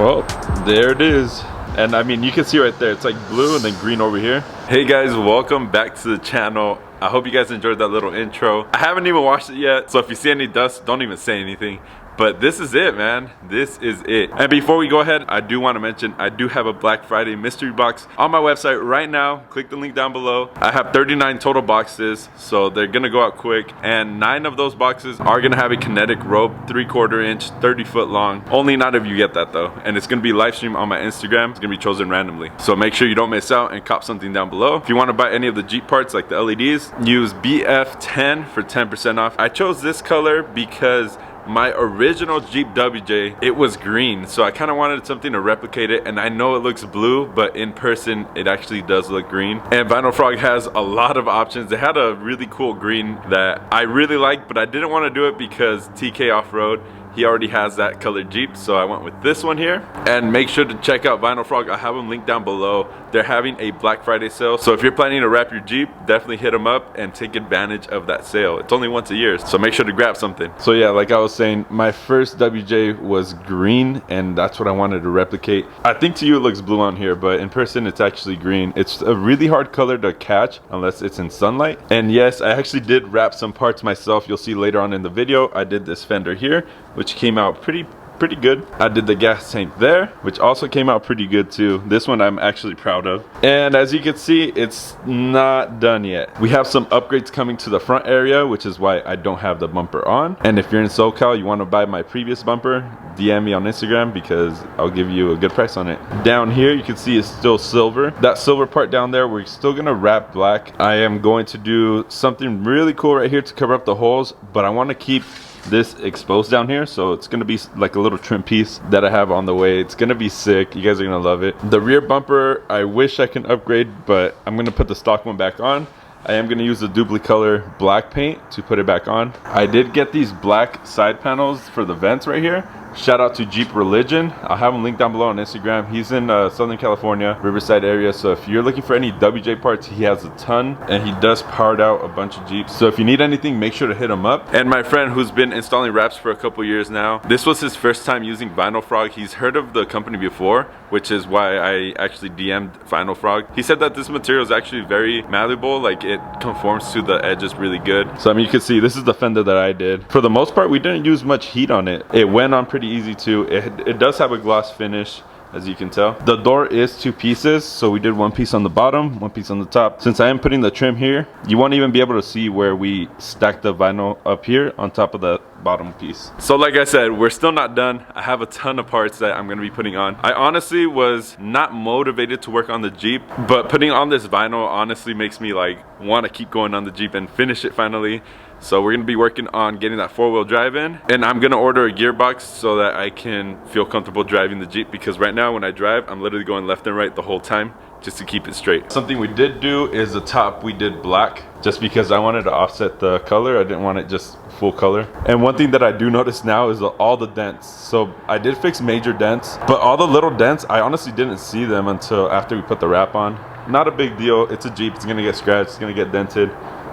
Well, there it is. And I mean, you can see right there, it's like blue and then green over here. Hey guys, welcome back to the channel. I hope you guys enjoyed that little intro. I haven't even watched it yet, so if you see any dust, don't even say anything. But this is it, man. This is it. And before we go ahead, I do want to mention, I do have a Black Friday mystery box on my website right now. Click the link down below. I have 39 total boxes, so they're gonna go out quick. And 9 of those boxes are gonna have a kinetic rope, 3/4 inch, 30 foot long. Only 9 of you get that though. And it's gonna be live streamed on my Instagram. It's gonna be chosen randomly. So make sure you don't miss out and cop something down below. If you want to buy any of the Jeep parts like the LEDs, use BF10 for 10% off. I chose this color because my original Jeep WJ, it was green, so I kind of wanted something to replicate it. And I know it looks blue, but in person it actually does look green. And Vinyl Frog has a lot of options. They had a really cool green that I really liked, but I didn't want to do it because TK Offroad, he already has that colored Jeep, so I went with this one here. And make sure to check out Vinyl Frog. I have them linked down below. They're having a Black Friday sale, so if you're planning to wrap your Jeep, definitely hit them up and take advantage of that sale. It's only once a year, so make sure to grab something. So yeah, like I was saying, my first WJ was green, and that's what I wanted to replicate. I think to you it looks blue on here, but in person it's actually green. It's a really hard color to catch unless it's in sunlight. And yes, I actually did wrap some parts myself. You'll see later on in the video. I did this fender here, which came out pretty good. I did the gas tank there, which also came out pretty good too. This one I'm actually proud of. And as you can see, it's not done yet. We have some upgrades coming to the front area, which is why I don't have the bumper on. And if you're in SoCal, you want to buy my previous bumper, DM me on Instagram because I'll give you a good price on it. Down here, you can see it's still silver. That silver part down there, we're still gonna wrap black. I am going to do something really cool right here to cover up the holes, but I want to keep this exposed down here, so it's gonna be like a little trim piece that I have on the way. It's gonna be sick. You guys are gonna love it. The rear bumper, I wish I can upgrade, but I'm gonna put the stock one back on. I am gonna use the Duplicolor black paint to put it back on. I did get these black side panels for the vents right here. Shout out to Jeep Religion. I'll have him linked down below on Instagram. He's in Southern California, Riverside area. So if you're looking for any WJ parts, he has a ton, and he does part out a bunch of Jeeps. So if you need anything, make sure to hit him up. And my friend who's been installing wraps for a couple years now, this was his first time using Vinyl Frog. He's heard of the company before, which is why I actually DM'd Vinyl Frog. He said that this material is actually very malleable, like it conforms to the edges really good. So I mean, you can see this is the fender that I did. For the most part, we didn't use much heat on it. It went on pretty easy too. It does have a gloss finish, as you can tell. The door is 2 pieces, so we did 1 piece on the bottom, 1 piece on the top. Since I am putting the trim here, you won't even be able to see where we stacked the vinyl up here on top of the bottom piece. So like I said, we're still not done. I have a ton of parts that I'm gonna be putting on. I honestly was not motivated to work on the Jeep, but putting on this vinyl honestly makes me like want to keep going on the Jeep and finish it finally. So we're gonna be working on getting that 4-wheel drive in, and I'm gonna order a gearbox so that I can feel comfortable driving the Jeep, because right now when I drive, I'm literally going left and right the whole time just to keep it straight. Something we did do is the top we did black, just because I wanted to offset the color. I didn't want it just full color. And one thing that I do notice now is all the dents. So I did fix major dents, but all the little dents, I honestly didn't see them until after we put the wrap on. Not a big deal. It's a Jeep. It's gonna get scratched. It's gonna get dented.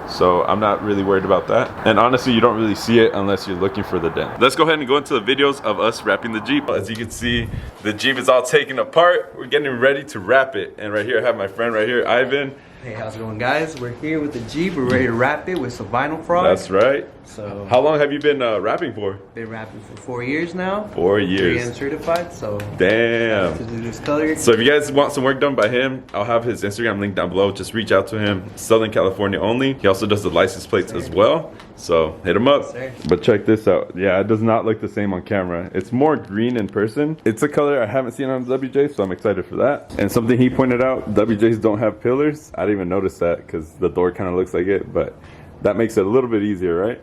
So I'm not really worried about that. And honestly, you don't really see it unless you're looking for the dent. Let's go ahead and go into the videos of us wrapping the Jeep. As you can see, the Jeep is all taken apart. We're getting ready to wrap it. And right here, I have my friend right here, Ivan. Hey, how's it going, guys? We're here with the Jeep. We're ready to wrap it with some Vinyl Frog. That's right. So how long have you been wrapping for? Been wrapping for 4 years now. 4 years. 3M certified, so damn. To do this color. So if you guys want some work done by him, I'll have his Instagram link down below. Just reach out to him. Southern California only. He also does the license plates as well. So hit him up. But check this out. Yeah, it does not look the same on camera. It's more green in person. It's a color I haven't seen on the WJ, so I'm excited for that. And something he pointed out, WJs don't have pillars. I didn't even notice that because the door kind of looks like it, but that makes it a little bit easier, right?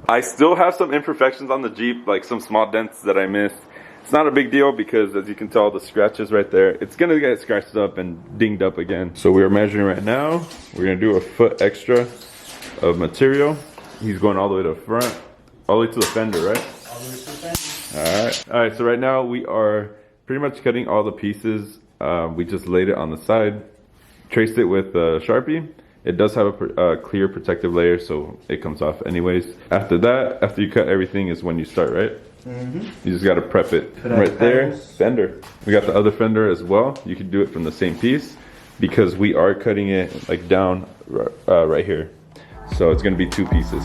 I still have some imperfections on the Jeep, like some small dents that I missed. It's not a big deal because, as you can tell, the scratches right there, it's gonna get scratched up and dinged up again. So we are measuring right now. We're gonna do a foot extra of material. He's going all the way to the front, all the way to the fender, right? All the way to the fender. All right, so right now we are pretty much cutting all the pieces. We just laid it on the side, traced it with Sharpie. It does have a clear protective layer, so it comes off anyways. After that, after you cut everything is when you start, right? Mm-hmm. You just got to prep it right there. Fender. We got the other fender as well. You can do it from the same piece because we are cutting it like down right here. So it's going to be 2 pieces.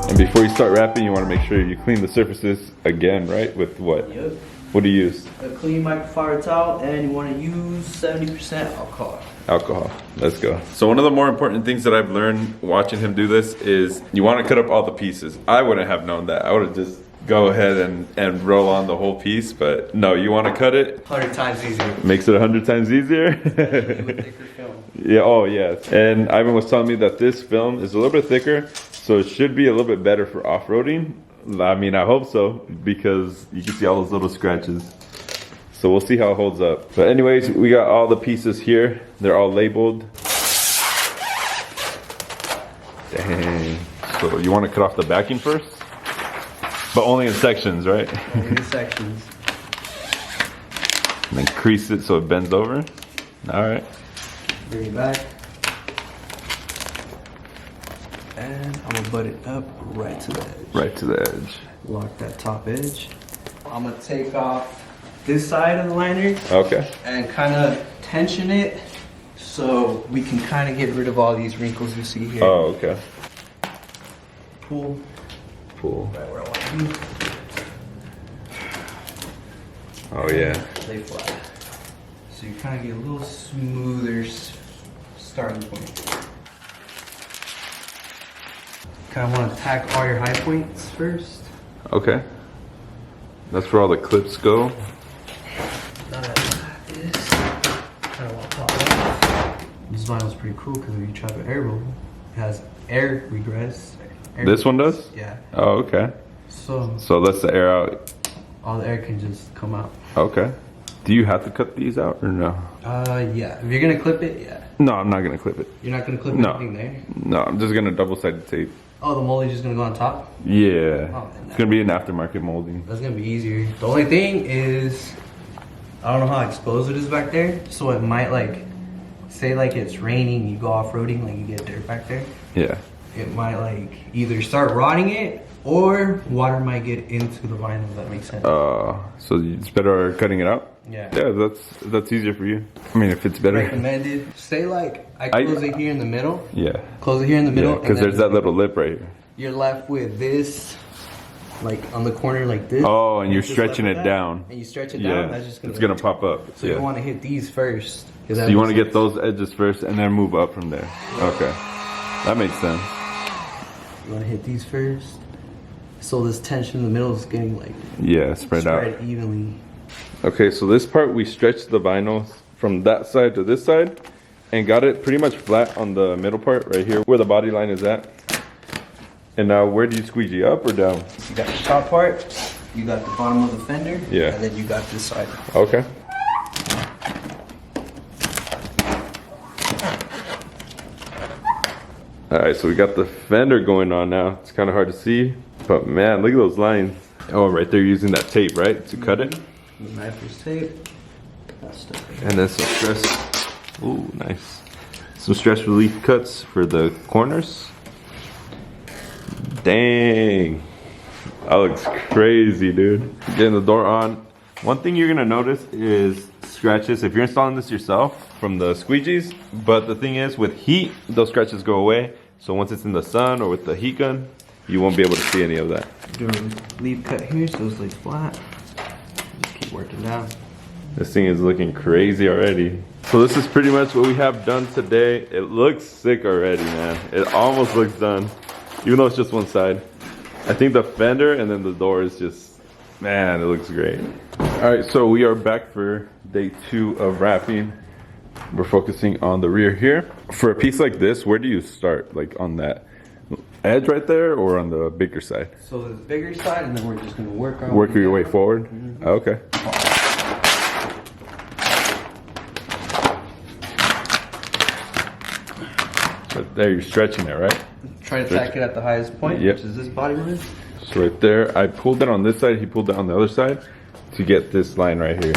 And before you start wrapping, you want to make sure you clean the surfaces again, right? With what? Yep. What do you use? A clean microfiber towel, and you want to use 70% alcohol. Alcohol. Let's go. So one of the more important things that I've learned watching him do this is you want to cut up all the pieces. I wouldn't have known that. I would have just go ahead and roll on the whole piece, but no, you want to cut it 100 times easier. Makes it 100 times easier. With thicker film. Yeah, oh yes. And Ivan was telling me that this film is a little bit thicker, so it should be a little bit better for off-roading. I mean, I hope so, because you can see all those little scratches. So we'll see how it holds up. But anyways, we got all the pieces here. They're all labeled. Dang. So you want to cut off the backing first? But only in sections, right? Only in sections. And then crease it so it bends over. All right. Bring it back. And I'm gonna butt it up right to the edge. Right to the edge. Lock that top edge. I'm gonna take off this side of the liner. Okay. And kind of tension it so we can kind of get rid of all these wrinkles you see here. Oh, okay. Pull. Pull. Right where I want to be. Oh yeah. Lay flat. So you kind of get a little smoother starting point. Kind of want to tack all your high points first. Okay. That's where all the clips go. This kind of want to pop off. This vinyl's pretty cool because if you try to air roll, it has air regress. This one does? Yeah. Oh, okay. So lets the air out. all the air can just come out. Okay. Do you have to cut these out or no? Yeah. If you're gonna clip it, yeah. No, I'm not gonna clip it. You're not gonna clip No. anything there? No, I'm just gonna double-sided tape. Oh, the molding's just gonna go on top? Yeah. Oh, It's gonna be an aftermarket molding. That's gonna be easier. The only thing is, I don't know how exposed it is back there, so it might like, say like it's raining, you go off-roading, like you get dirt back there. Yeah. It might like either start rotting it, or water might get into the vinyl, if that makes sense. So it's better cutting it out? Yeah. Yeah, that's easier for you. I mean, if it's better. Recommended. Say like, I close it here in the middle. Yeah. Close it here in the middle. Because there's that little lip right here. You're left with this, like on the corner like this. Oh, and you're Just stretching left it with that, down. And you stretch it Yeah, down, that's just gonna it's gonna pop up. So yeah. you want to hit these first. So you want to get those edges first and then move up from there. Okay. That makes sense. You want to hit these first. So this tension in the middle is getting like spread out evenly. Okay, so this part we stretched the vinyl from that side to this side and got it pretty much flat on the middle part right here where the body line is at. And now where do you squeegee, up or down? You got the top part, you got the bottom of the fender, Yeah. and then you got this side. Okay. All right, so we got the fender going on now. It's kind of hard to see, but man, look at those lines. Oh, right there, using that tape, right, to cut it? The mattress tape. That's stuff right And then some stress. Ooh, nice. Some stress relief cuts for the corners. Dang. That looks crazy, dude. Getting the door on. One thing you're gonna notice is scratches if you're installing this yourself from the squeegees. But the thing is, with heat, those scratches go away. So once it's in the sun or with the heat gun, you won't be able to see any of that. Do a leaf cut here so it's lays flat. Just keep working down. This thing is looking crazy already. So this is pretty much what we have done today. It looks sick already, man. It almost looks done, even though it's just one side. I think the fender and then the door is just, man, it looks great. All right, so we are back for day 2 of wrapping. We're focusing on the rear here. For a piece like this, where do you start? Like on that edge right there or on the bigger side? So the bigger side, and then we're just gonna work on. Work your way forward? Mm-hmm. Okay. So there, you're stretching it, right? Try to tack it at the highest point, Yep. which is this body line. So right there, I pulled it on this side, he pulled it on the other side to get this line right here.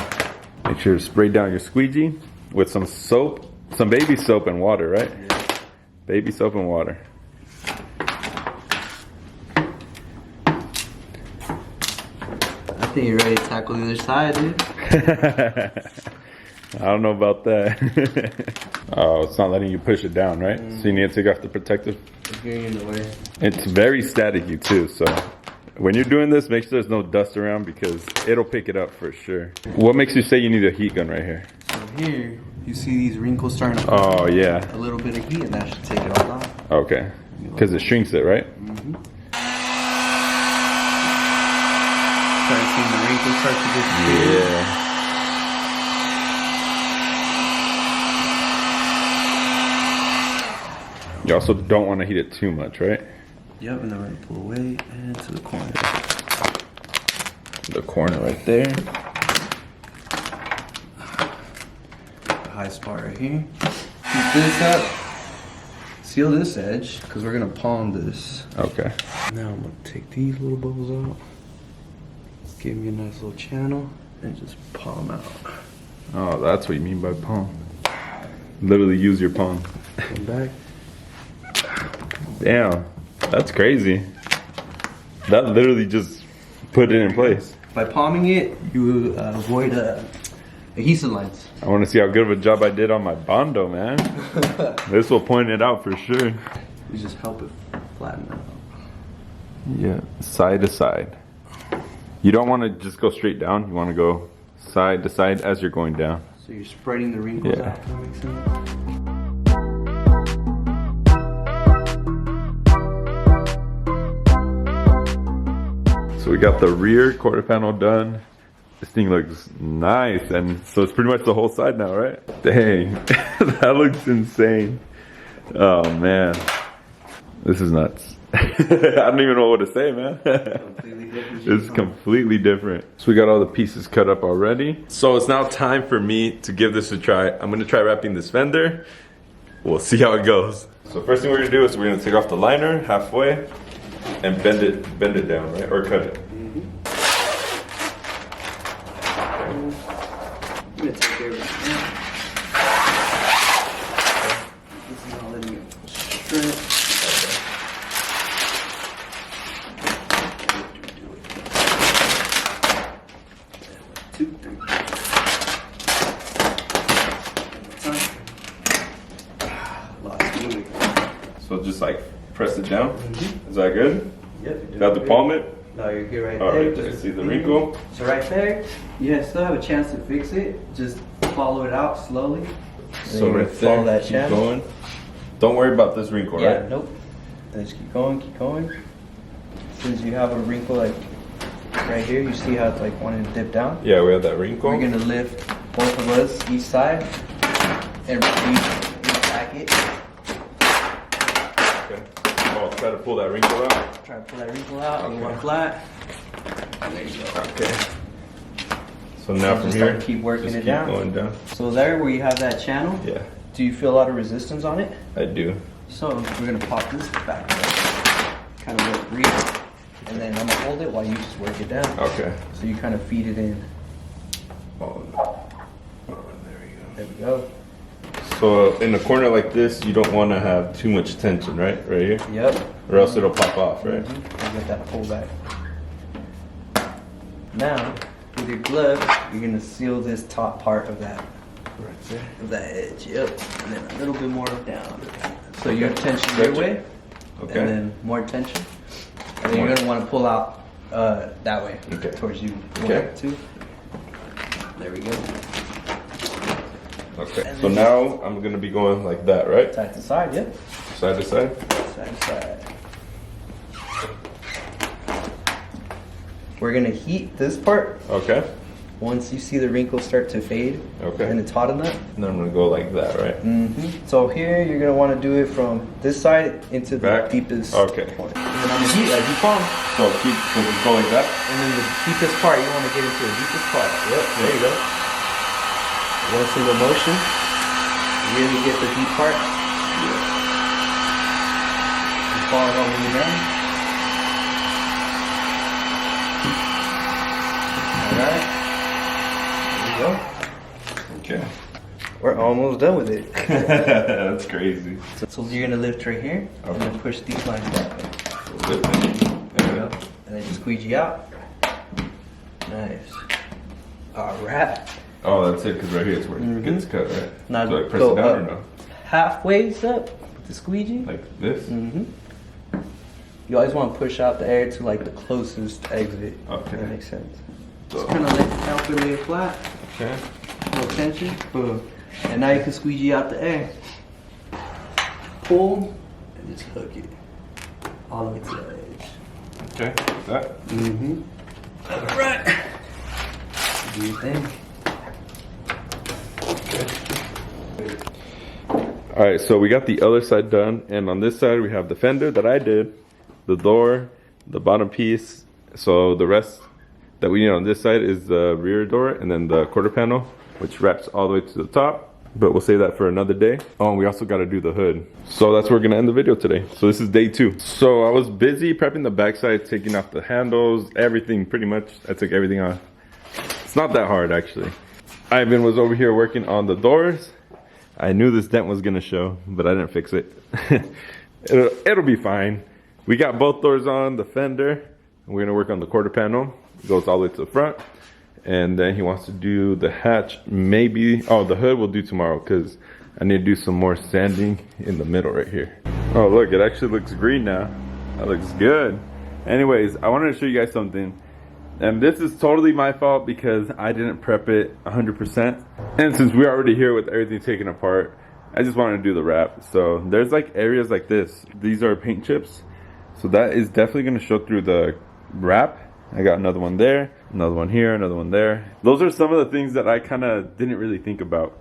Make sure to spray down your squeegee with some soap, some baby soap and water, right? Yeah. Baby soap and water. I think you're ready to tackle the other side, dude. I don't know about that. Oh, it's not letting you push it down, right? So you need to take off the protective. It's getting in the way. It's very staticky too, so when you're doing this, make sure there's no dust around because it'll pick it up for sure. What makes you say you need a heat gun right here? So here, you see these wrinkles starting to Oh, yeah. a little bit of heat, and that should take it all off. Okay. Because it shrinks it, right? Start seeing the wrinkles start to disappear. Yeah. You also don't want to heat it too much, right? Yep, and then we're gonna pull away and to the corner. The corner right there. The high spot right here. Keep this up. Seal this edge, because we're gonna palm this. Okay. Now I'm gonna take these little bubbles out. Give me a nice little channel, and just palm out. Oh, that's what you mean by palm. Literally use your palm. Come back. Damn, that's crazy. That literally just put it in place. By palming it, you avoid adhesive lines. I want to see how good of a job I did on my Bondo, man. This will point it out for sure. You just help it flatten out. Yeah, side to side. You don't want to just go straight down. You want to go side to side as you're going down. So you're spreading the wrinkles Yeah. out, if that makes sense. So we got the rear quarter panel done. This thing looks nice, and so it's pretty much the whole side now, right? Dang, that looks insane. Oh man, this is nuts. I don't even know what to say, man. It's completely different. So we got all the pieces cut up already. So it's now time for me to give this a try. I'm gonna try wrapping this fender. We'll see how it goes. So first thing we're gonna do is we're gonna take off the liner halfway and bend it down, right? Or cut it. I'm gonna take care of it. This is not letting it straight. 2, 3. Lost moving. So just like press it down. Is that good? Yep. Got the palm it? No, you're here right All there. right, I see the wrinkle. So right there, you still have a chance to fix it. Just follow it out slowly. So And right follow there, that keep channel. going. Don't worry about this wrinkle, Yeah, right? nope. And just keep going, keep going. As soon as you have a wrinkle like right here, you see how it's like wanting to dip down? Yeah, we have that wrinkle. We're gonna lift both of us each side and re-tack it. Okay. Oh, try to pull that wrinkle out. Try to pull that wrinkle out, and you want flat. And there you go. Okay. So now from Just here, start keep working just it keep down. going down. So there where you have that channel, Yeah, do you feel a lot of resistance on it? I do. So we're gonna pop this back, kind of work real, and then I'm gonna hold it while you just work it down. Okay. So you kind of feed it in. Oh, there There we go. we go. So in a corner like this, you don't want to have too much tension, right? Right here? Yep. Or else it'll pop off, right? And get that pull back. Now, with your glove, you're gonna seal this top part of that. Right there. Of that edge, yep. And then a little bit more down. So your tension Gotcha. your way, Okay. and then more tension. And then you're gonna want to pull out that way, Okay. towards you. Okay. 1, 2. There we go. Okay. So now I'm gonna be going like that, right? Side to side, yep. Side to side. Side to side. We're gonna heat this part. Okay. Once you see the wrinkles start to fade, Okay. and it's hot enough. And then I'm gonna go like that, right? So here you're gonna want to do it from this side into the Back? deepest Okay. point. And then on the heat, as you palm, So just go like that. and then the deepest part, you want to get into the deepest part. Yep, there you go. One single motion. Really get the deep part. You fall all the way down. Alright. There you go. Okay. We're almost done with it. That's crazy. So you're gonna lift right here, and then push these lines back. There you go. And then just squeegee out. Nice. Alright. Oh, that's it, because right here is where it gets cut, right? Now so I press go it down up or no? halfway up with the squeegee. Like this? You always want to push out the air to like the closest exit. Okay. That makes sense. So. Just kind of help it lay it flat. Okay. No tension. Boom. And now you can squeegee out the air. Pull and just hook it all the way to the edge. Okay. Like that? Alright. Do your thing. Alright, so we got the other side done, and on this side we have the fender that I did, the door, the bottom piece. So the rest that we need on this side is the rear door and then the quarter panel, which wraps all the way to the top. But we'll save that for another day. Oh, and we also got to do the hood. So that's where we're going to end the video today. So this is day 2. So I was busy prepping the backside, taking off the handles, everything pretty much. I took everything off. It's not that hard actually. Ivan was over here working on the doors. I knew this dent was going to show, but I didn't fix it. It'll be fine. We got both doors on, the fender. And we're going to work on the quarter panel. It goes all the way to the front. And then he wants to do the hatch, maybe. Oh, the hood we'll do tomorrow because I need to do some more sanding in the middle right here. Oh, look, it actually looks green now. That looks good. Anyways, I wanted to show you guys something. And this is totally my fault because I didn't prep it 100%. And since we're already here with everything taken apart, I just wanted to do the wrap. So there's like areas like this. These are paint chips. So that is definitely going to show through the wrap. I got another one there, another one here, another one there. Those are some of the things that I kind of didn't really think about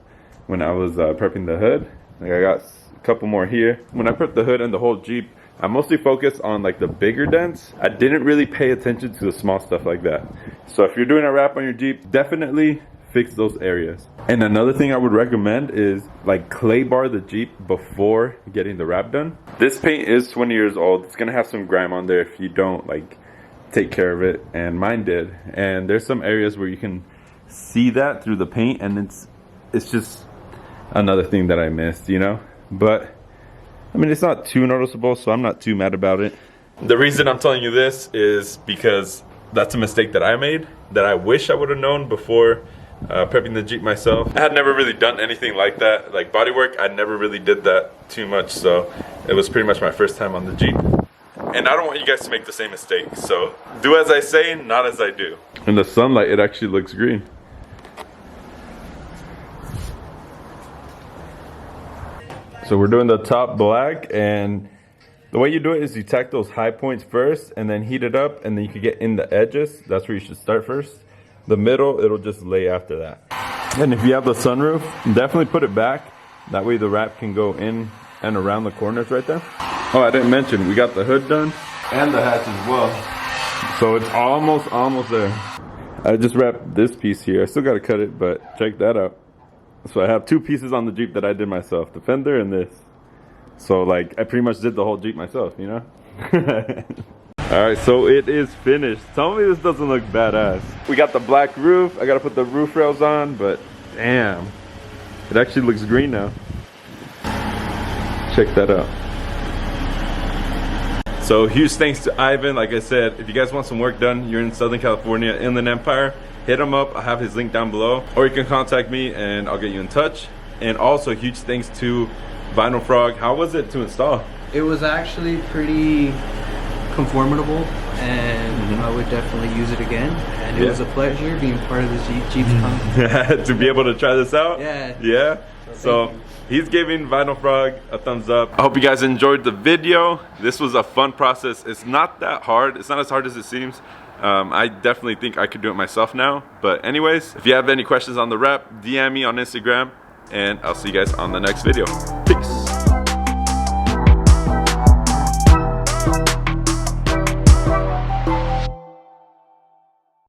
when I was prepping the hood. Like I got a couple more here. When I prepped the hood and the whole Jeep, I mostly focused on like the bigger dents. I didn't really pay attention to the small stuff like that. So if you're doing a wrap on your Jeep, definitely fix those areas. And another thing I would recommend is like clay bar the Jeep before getting the wrap done. This paint is 20 years old. It's gonna have some grime on there if you don't like take care of it, and mine did. And there's some areas where you can see that through the paint, and it's just another thing that I missed, you know. But I mean, it's not too noticeable, so I'm not too mad about it. The reason I'm telling you this is because that's a mistake that I made that I wish I would have known before prepping the Jeep myself. I had never really done anything like that, like bodywork. I never really did that too much, so it was pretty much my first time on the Jeep. And I don't want you guys to make the same mistake. So do as I say, not as I do. In the sunlight, it actually looks green. So we're doing the top black, and the way you do it is you tack those high points first and then heat it up, and then you can get in the edges. That's where you should start first. The middle, it'll just lay after that. And if you have the sunroof, definitely put it back. That way the wrap can go in and around the corners right there. Oh, I didn't mention, we got the hood done and the hatch as well. So it's almost there. I just wrapped this piece here. I still got to cut it, but check that out. So I have 2 pieces on the Jeep that I did myself, the fender and this. So like, I pretty much did the whole Jeep myself, you know? Alright, so it is finished. Tell me this doesn't look badass. We got the black roof. I got to put the roof rails on, but damn. It actually looks green now. Check that out. So huge thanks to Ivan. Like I said, if you guys want some work done, you're in Southern California, Inland Empire, hit him up. I have his link down below, or you can contact me and I'll get you in touch. And also huge thanks to Vinyl Frog. How was it to install? It was actually pretty conformable, and I would definitely use it again. And it was a pleasure being part of the Jeep's company. To be able to try this out? Yeah. So he's giving Vinyl Frog a thumbs up. I hope you guys enjoyed the video. This was a fun process. It's not that hard. It's not as hard as it seems. I definitely think I could do it myself now. But anyways, if you have any questions on the wrap, DM me on Instagram, and I'll see you guys on the next video.